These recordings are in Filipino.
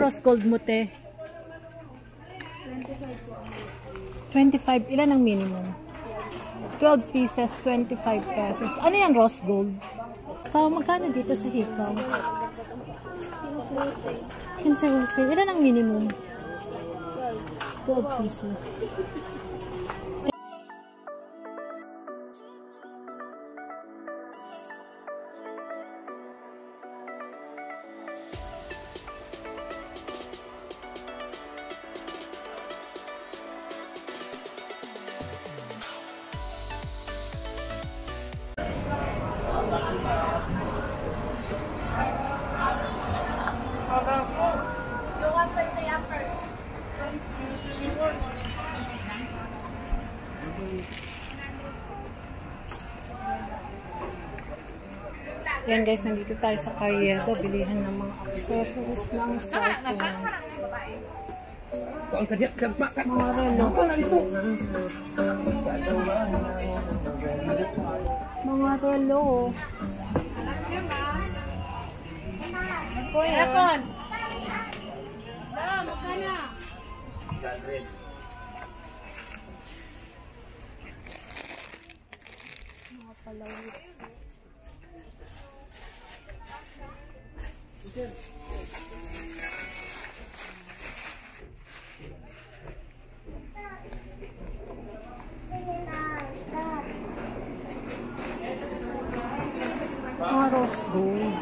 rose gold mo, te? 25. Ilan ang minimum? 12 pieces, 25 pesos. Ano yan, rose gold? So, magkano dito sa hikaw? 15 wholesale. Ilan ang minimum? 12 pieces. Yan guys, nandito tayo sa Carriedo, bilihan ng mga accessories ng cellphone. Mga relo. Mga relo. Eson! Magkana? Mga palawit. Mga rose gold.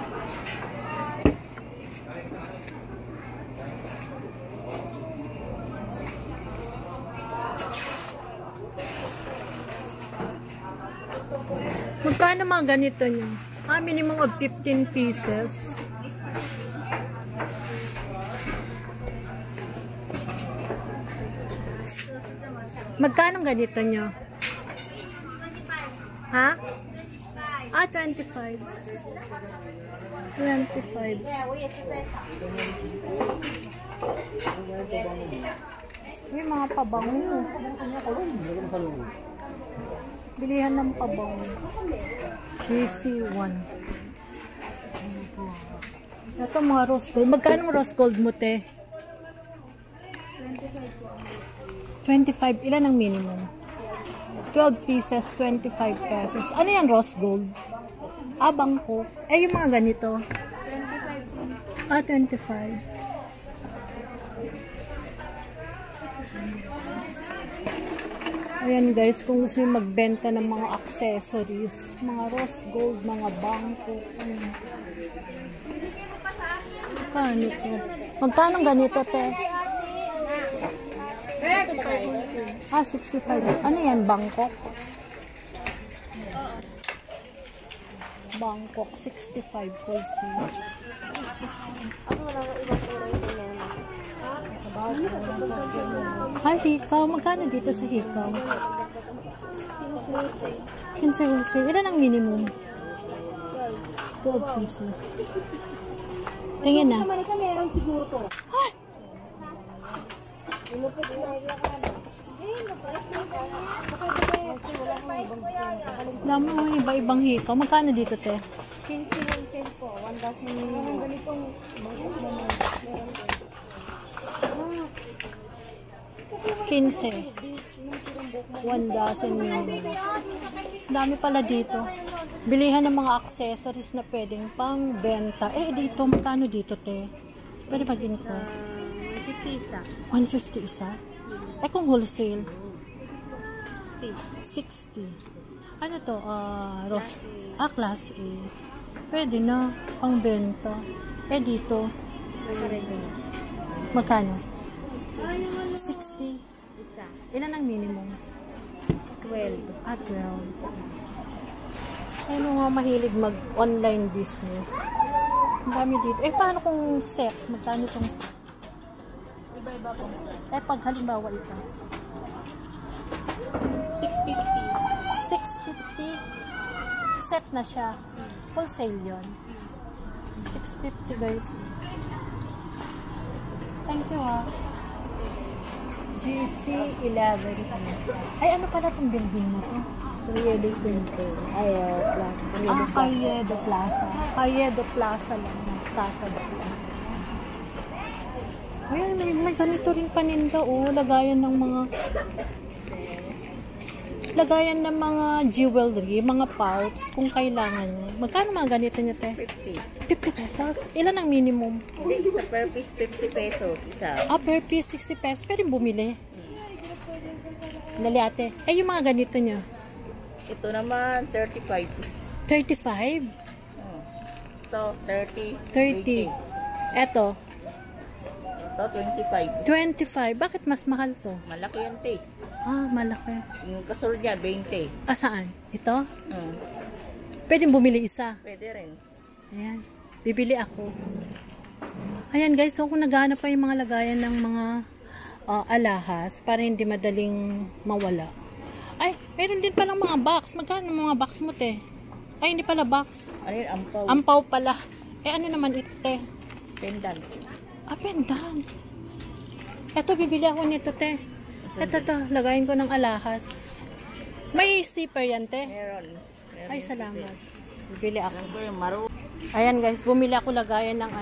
Magkano mga ganito nyo? Minimum of 15 pieces. Magkano ganito nyo? Ha? 25. 25. May mga pabango. Bilihan ng pabango. GC1. Ito mga rose gold. Magkano rose gold mo, te? 25. Ilan ang minimum? 12 pieces, 25 pesos. Ano yan, rose gold? Bangko. Yung mga ganito? 25. 25. Ayan guys, kung gusto nyo magbenta ng mga accessories, mga rose gold, mga bangko. Magkano ito? Magkano ganito, te? 65. Ano yan? Bangkok? Bangkok, 65 wholesale. Ay, hikaw. Magkano dito sa hikaw? 15 wholesale. Ilan ang minimum? 12 pieces. Tingin na. Meron siguro to. Ay! Dami mo iba-ibang hikaw. Magkano dito, te? 15 po. 1,000 minimum. Ganitong 15. 1,000 minimum. Dami pala dito. Bilihan ng mga accessories na pwedeng pang benta. Dito, magkano dito, te? Pwede mag-info. 150 isa? Kung wholesale? 60. Ano to? Rose. Class A. Pwede na. Pang benta. Dito. Magkano? 60. Ilan ang minimum? 12. 12. Ano nga mahilig mag-online business? Ang dami dito. Paano kung set? Magkano itong set? Iba-iba po. Pag halimbawa ito. 650. Set na siya. Wholesale yun. 650 guys. Thank you GC11. Ano pala itong building mo to? Carriedo Center. Carriedo Plaza. Carriedo Plaza lang. Nagtatagpuan. may ganito rin paninda, oh. Lagayan ng mga jewelry, mga pouch, kung kailangan nyo. Magkano mga ganito nyo, te? 50. 50 pesos? Ilan ang minimum? Hindi, isa per piece 50 pesos. Isa. Ah, per piece 60 pesos. Pwede bumili. Dali, ate. Eh, yung mga ganito nyo? Ito naman, 35. 35? Ito, 30. 30. Eto, Ito, 25. 25. Bakit mas mahal to? Malaki yan, te. Ah, malaki. Yung kasol niya, 20. Ah, saan? Ito? Hmm. Pwede bumili isa. Pwede rin. Ayan. Bibili ako. Ayan guys, so kung naghahanap pa yung mga lagayan ng mga alahas para hindi madaling mawala. Ay, meron din palang mga box. Magkano mga box mo, te? Ay, hindi pala box. Ano yun, ampaw? Ampaw pala. Eh, ano naman ito, te? Pendant. Ah, pendant. Eto, bibili ako nito, te. Eto, lagayin ko ng alahas. May zipper yan, te? Meron. Ay, salamat. Bibili ako. Alam ko yung maro. Ayan guys, bumili ako lagayan ng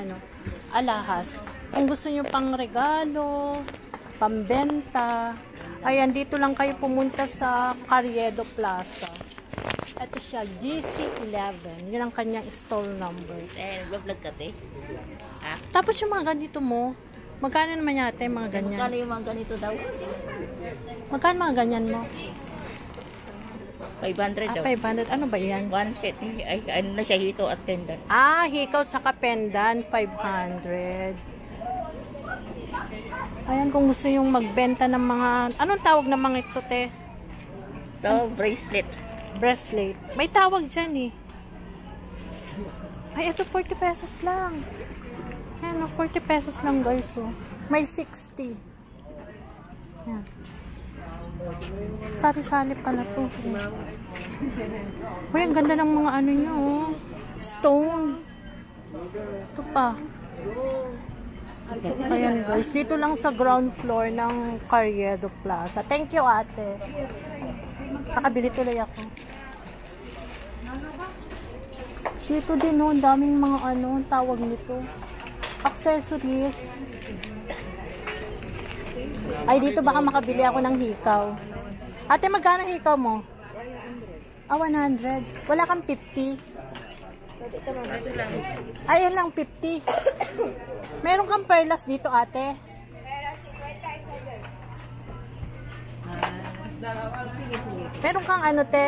alahas. Kung gusto nyo pang regalo, pambenta, ayan, dito lang kayo pumunta sa Carriedo Plaza. Ito siya, GC11. Yun ang kanyang stall number. Eh, nag-vlog ka, te? Ha? Tapos yung mga ganito mo, magkano naman yate mga ganyan? Magkano yung mga ganito daw? Magkano mga ganyan mo? 500 daw. 500. Ano ba yan? One set. Ay, ano na siya, hito at pendant. Ah, hikaw sa pendant, 500. Ayan, kung gusto yung magbenta ng mga, anong tawag ng mga ito, te? So, bracelet. Bracelet. May tawag dyan eh. Ay, ito 40 pesos lang. Ayan, 40 pesos lang guys. Oh. May 60. Ayan. Sari-sari pala to. Uy, ang ganda ng mga ano nyo. Oh. Stone. Ito pa. Ayan guys, dito lang sa ground floor ng Carriedo Plaza. Thank you, ate. Nakabili tuloy ako. Dito din, oh, daming mga tawag nito. Accessories. Ay, dito baka makabili ako ng hikaw. Ate, magkano hikaw mo? Ah, 100. Wala kang 50. Ay, yan lang, 50. Meron kang perlas dito, ate? Meron kang te?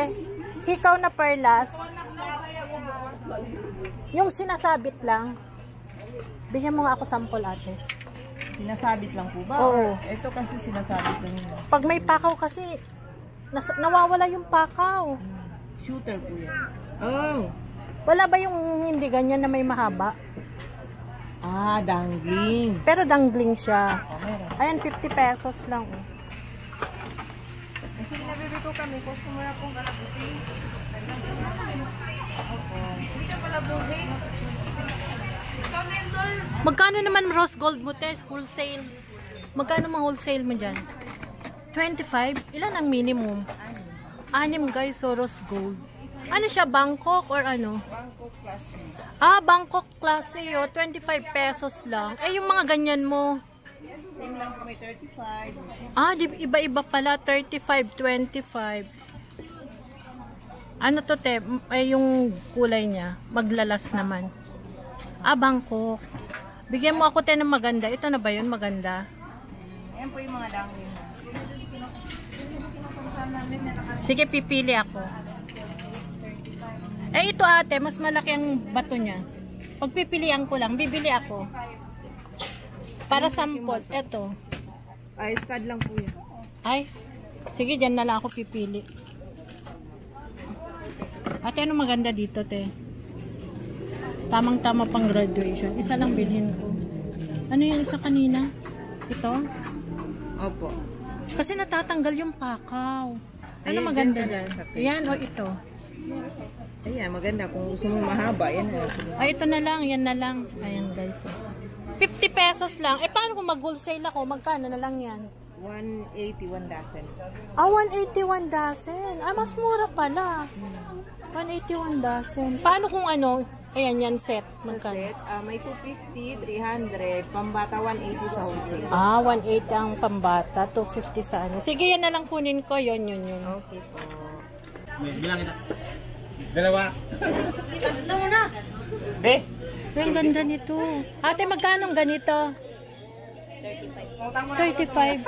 Hikaw na perlas? Yung sinasabit lang. Bigyan mo nga ako sample, ate. Sinasabit lang po ba? Oo. Ito kasi sinasabit lang yun. Pag may pakaw kasi, nawawala yung pakaw. Shooter po yan. Oh! Wala ba yung hindi ganyan na may mahaba? Ah, dangling. Pero dangling siya. Oh, meron. Ayan, 50 pesos lang. Kasi nabibito kami, customer akong kalabusi. Hindi ka pala busi. Magkano naman rose gold mo, te? Wholesale. Magkano mga wholesale mo dyan? 25? Ilan ang minimum? 6 guys, so rose gold. Ano siya, Bangkok or ano? Bangkok Classy. Ah, Bangkok Classy, 25 pesos lang. Eh, yung mga ganyan mo? Same lang po, may 35. Ah, iba-iba pala, 35, 25. Ano to, te? Ay, yung kulay niya, maglalas naman. Ah, Bangkok. Bigyan mo ako, te, ng maganda. Ito na ba yun? Maganda. Ayan po yung mga dangling. Sige, pipili ako. Eh, ito ate, mas malaki ang bato niya. Pagpipilian ko lang, bibili ako. Para sample, eto. Ay, stud lang po yan. Ay, sige, dyan na lang ako pipili. Ate, ano maganda dito, te? Tamang-tama pang graduation. Isa lang bilhin ko. Ano yung isa kanina? Ito? Opo. Kasi natatanggal yung pakaw. Ano Ayan, maganda dyan. dyan? Ayan o ito? Ayan, maganda. Kung gusto mo mahaba, yan na. Ay, ito na lang. Yan na lang. Ayan, guys. 50 pesos lang. Eh, paano kung mag-wholesale ako? Magkano na lang yan? 181 dozen. Ah, 181 dozen. Ah, mas mura pala. 181 dozen. Paano kung Ayan, yan set. Sa Magkano? set, may 250, 300, pambata 180 sa wholesale. 180 ang pambata, 250 sa ano. Sige, yan na lang kunin ko. Yun. Okay po. Bilang kita. Dalawa. Tatlo na. Be? Ang ganda nito. Ate, magkano ganito? 35.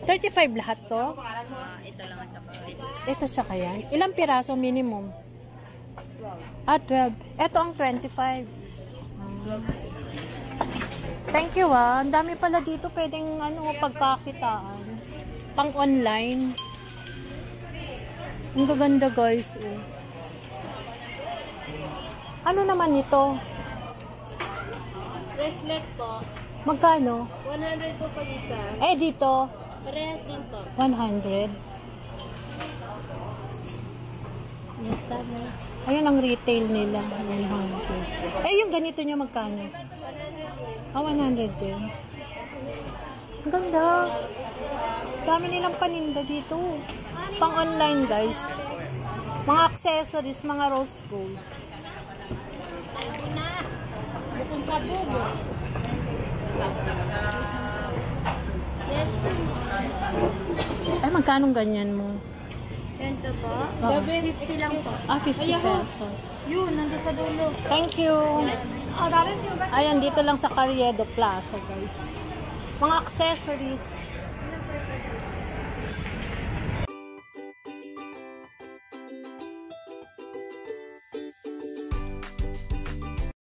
35 lahat to? Ito lang ang kapatid. Ito siya kaya. Ilang piraso minimum? 12. Ito ang 25. Thank you Ang dami pala dito pwedeng pagkakitaan. Pang online. Ang gaganda guys. Ano naman ito? Bracelet po. Magkano? 100 po pag isa. Dito? Parehas din po. 100. Ayun ang retail nila. 100. Yung ganito nyo magkano? 100 din. Ang ganda. Dami nilang paninda dito. Pang online guys. Mga accessories, mga rose gold. Bukong sa bugo. Yes, Magkano ganyan mo? ganito po. Oo. 50 lang po. 50 pesos. Yun, nandun sa dulo. Thank you. Dapat yung Ayan, dito lang sa Carriedo Plaza guys. Mga accessories.